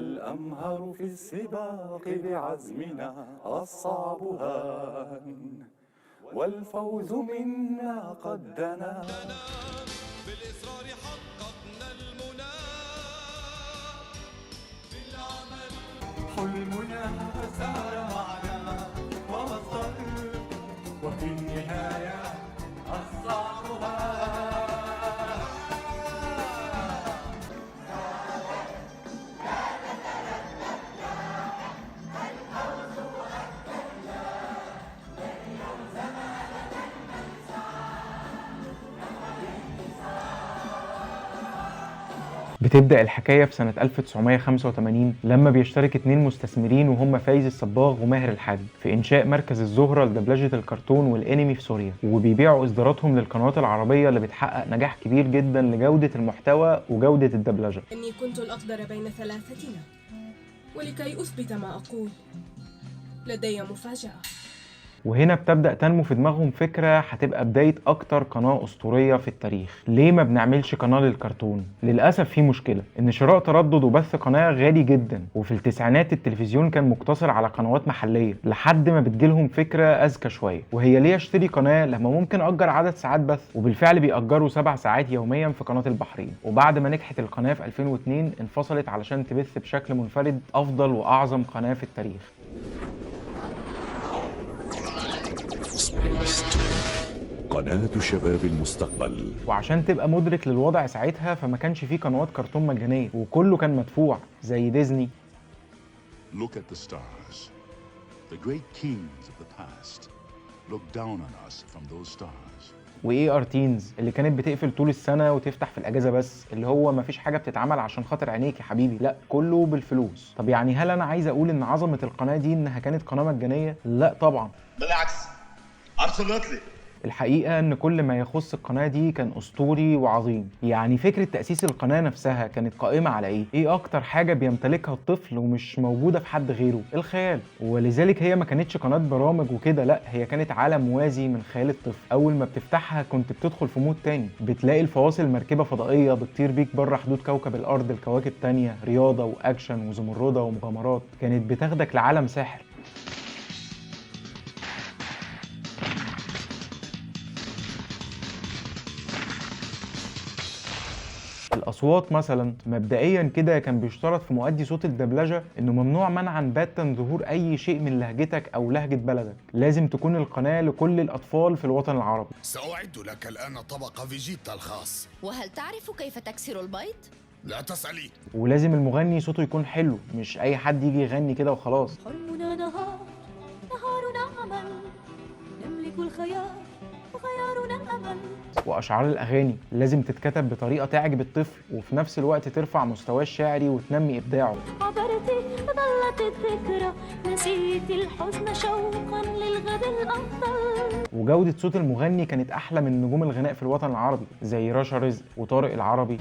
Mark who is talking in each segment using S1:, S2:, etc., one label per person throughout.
S1: الأمهر في السباق بعزمنا الصعب هان، والفوز منا قد دنا.
S2: بالإصرار حققنا المنى، بالعمل
S1: حلمنا سار معنا ووصل، وفي النهاية الصعب هان.
S3: بتبدأ الحكاية في سنة 1985 لما بيشترك 2 مستثمرين وهم فايز الصباغ وماهر الحاج في إنشاء مركز الزهرة لدبلجة الكرتون والأنمي في سوريا، وبيبيعوا إصداراتهم للقنوات العربية اللي بتحقق نجاح كبير جدا لجودة المحتوى وجودة الدبلجة.
S4: إني كنت الأقدر بين ثلاثتنا، ولكي أثبت ما أقول لدي مفاجأة.
S3: وهنا بتبدأ تنمو في دماغهم فكرة هتبقى بداية أكتر قناة أسطورية في التاريخ. ليه ما بنعملش قناة للكرتون؟ للأسف في مشكلة، إن شراء تردد وبث قناة غالي جدا، وفي التسعينات التلفزيون كان مقتصر على قنوات محلية لحد ما بتجيلهم فكرة أذكى شوية، وهي ليه أشتري قناة لما ممكن أجر عدد ساعات بث؟ وبالفعل بيأجروا 7 ساعات يوميا في قناة البحرين. وبعد ما نجحت القناة في 2002 انفصلت علشان تبث بشكل منفرد أفضل وأعظم قناة في التاريخ.
S5: قناة شباب المستقبل.
S3: وعشان تبقى مدرك للوضع ساعتها فما كانش فيه قنوات كرتون مجانية، وكله كان مدفوع زي ديزني.
S5: Look at the stars. The great kings of the past look down on us from those stars.
S3: واي ار تينز اللي كانت بتقفل طول السنة وتفتح في الأجازة بس، اللي هو مفيش حاجة بتتعمل عشان خاطر عينيك يا حبيبي، لا كله بالفلوس. طب يعني هل أنا عايز أقول إن عظمة القناة دي إنها كانت قناة مجانية؟ لا طبعا،
S2: بالعكس absolutely.
S3: الحقيقة إن كل ما يخص القناة دي كان أسطوري وعظيم. يعني فكرة تأسيس القناة نفسها كانت قائمة على إيه أكتر حاجة بيمتلكها الطفل ومش موجودة في حد غيره؟ الخيال. ولذلك هي ما كانتش قناة برامج وكده، لا هي كانت عالم موازي من خيال الطفل. أول ما بتفتحها كنت بتدخل في مود تاني، بتلاقي الفواصل مركبة فضائية بتطير بيك بره حدود كوكب الأرض لكواكب تانية، رياضة وأكشن وزمردة ومغامرات، كانت بتاخدك لعالم ساحر. الأصوات مثلا مبدئيا كده كان بيشترط في مؤدي صوت الدبلجة إنه ممنوع منعا باتا ظهور أي شيء من لهجتك أو لهجة بلدك، لازم تكون القناة لكل الأطفال في الوطن العربي.
S2: سأعد لك الآن طبق فيجيتا الخاص.
S6: وهل تعرف كيف تكسر البيض؟
S2: لا تسألي.
S3: ولازم المغني صوته يكون حلو، مش أي حد يجي يغني كده وخلاص.
S7: حلمنا نهار، نهارنا أمل، نملك الخيال وخيارنا الأمل.
S3: وأشعار الأغاني لازم تتكتب بطريقة تعجب الطفل وفي نفس الوقت ترفع مستواه الشعري وتنمي إبداعه.
S7: عبرتي ظلت الذكرى، نسيت الحزن شوقا للغد الأفضل.
S3: وجودة صوت المغني كانت أحلى من نجوم الغناء في الوطن العربي زي رشا رزق وطارق العربي.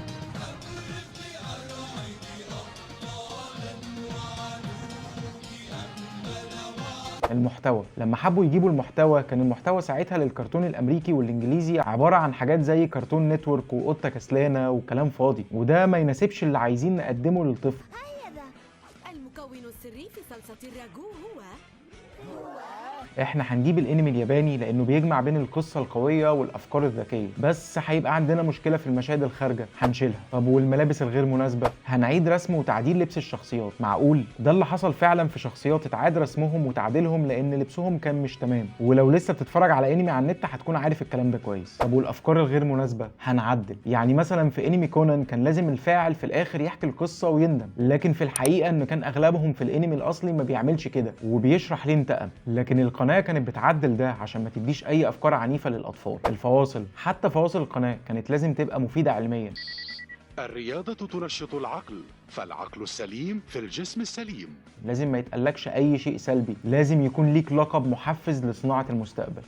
S3: المحتوى، لما حبوا يجيبوا المحتوى كان المحتوى ساعتها للكرتون الامريكي والانجليزي عباره عن حاجات زي كرتون نتورك وقطه كسلانه وكلام فاضي، وده ما يناسبش اللي عايزين نقدمه للطفل.
S6: هذا المكون السري في صلصة الراجو هو
S3: احنا هنجيب الانمي الياباني لانه بيجمع بين القصه القويه والافكار الذكيه، بس هيبقى عندنا مشكله في المشاهد الخارجه هنشيلها. طب والملابس الغير مناسبه هنعيد رسم وتعديل لبس الشخصيات. معقول ده اللي حصل فعلا في شخصيات اتعاد رسمهم وتعديلهم لان لبسهم كان مش تمام، ولو لسه بتتفرج على انمي على النت هتكون عارف الكلام ده كويس. طب والافكار الغير مناسبه هنعدل. يعني مثلا في انمي كونان كان لازم الفاعل في الاخر يحكي القصه ويندم، لكن في الحقيقه ان كان اغلبهم في الانمي الاصلي ما بيعملش كده وبيشرح ليه انتقم، لكن القناه كانت بتعدل ده عشان ما تديش اي افكار عنيفه للاطفال. الفواصل، حتى فواصل القناه كانت لازم تبقى مفيده علميا.
S5: الرياضة تنشط العقل، فالعقل السليم في الجسم السليم.
S3: لازم ما يتقالكش اي شيء سلبي، لازم يكون ليك لقب محفز لصناعه المستقبل.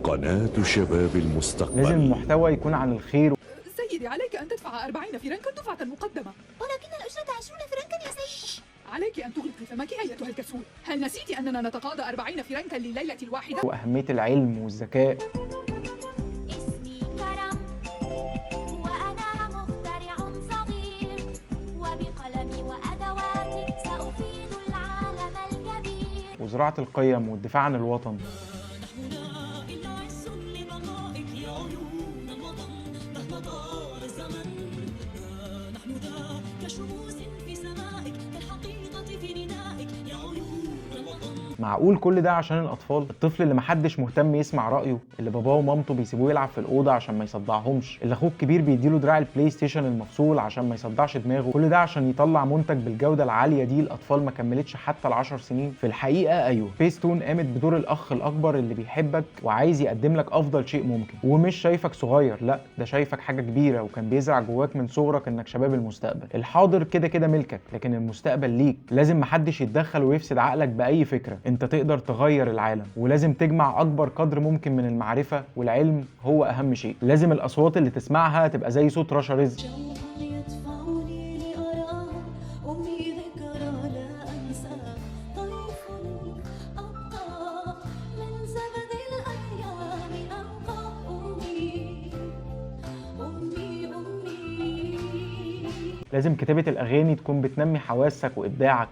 S5: قناة شباب المستقبل.
S3: لازم المحتوى يكون عن الخير.
S8: سيدي عليك أن تدفع 40 فرنكا دفعة مقدمة.
S7: ولكن الأجرة 20 فرنكا يا سيدي.
S8: عليك أن تغلقي فمك أيتها الكسول. هل نسيت أننا نتقاضى 40 فرنكا لليلة الواحدة؟
S3: واهميه العلم والذكاء.
S7: اسمي كرم وأنا مخترع صغير، وبقلمي وأدوات
S3: وزراعة القيم والدفاع عن الوطن. معقول كل ده عشان الأطفال؟ الطفل اللي محدش مهتم يسمع رأيه، اللي باباه ومامته بيسيبوه يلعب في الأوضة عشان ما يصدعهمش، اللي أخوه الكبير بيديله دراع البلاي ستيشن المفصول عشان ما يصدعش دماغه، كل ده عشان يطلع منتج بالجودة العالية دي الأطفال ما كملتش حتى ال10 سنين. في الحقيقة أيوه، سبيستون قامت بدور الأخ الأكبر اللي بيحبك وعايز يقدم لك أفضل شيء ممكن، ومش شايفك صغير، لا ده شايفك حاجة كبيرة، وكان بيزرع جواك من صغرك إنك شباب المستقبل. الحاضر كده كده ملكك، لكن المستقبل ليك. لازم محدش يتدخل ويفسد عقلك بأي فكرة. أنت تقدر تغير العالم، ولازم تجمع اكبر قدر ممكن من المعرفة، والعلم هو اهم شيء. لازم الاصوات اللي تسمعها تبقى زي صوت رشا رزق. لازم كتابة الاغاني تكون بتنمي حواسك وابداعك.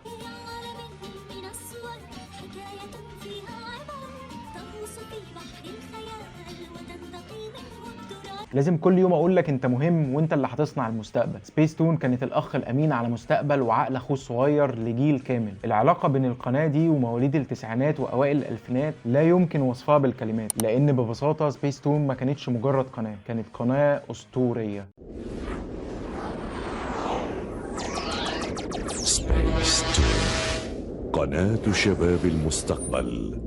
S3: لازم كل يوم اقول لك انت مهم وانت اللي هتصنع المستقبل. سبيستون كانت الاخ الامين على مستقبل وعقل اخوه الصغير لجيل كامل. العلاقه بين القناه دي ومواليد التسعينات واوائل الالفينات لا يمكن وصفها بالكلمات، لان ببساطه سبيستون ما كانتش مجرد قناه، كانت قناه اسطوريه.
S5: قناة شباب المستقبل.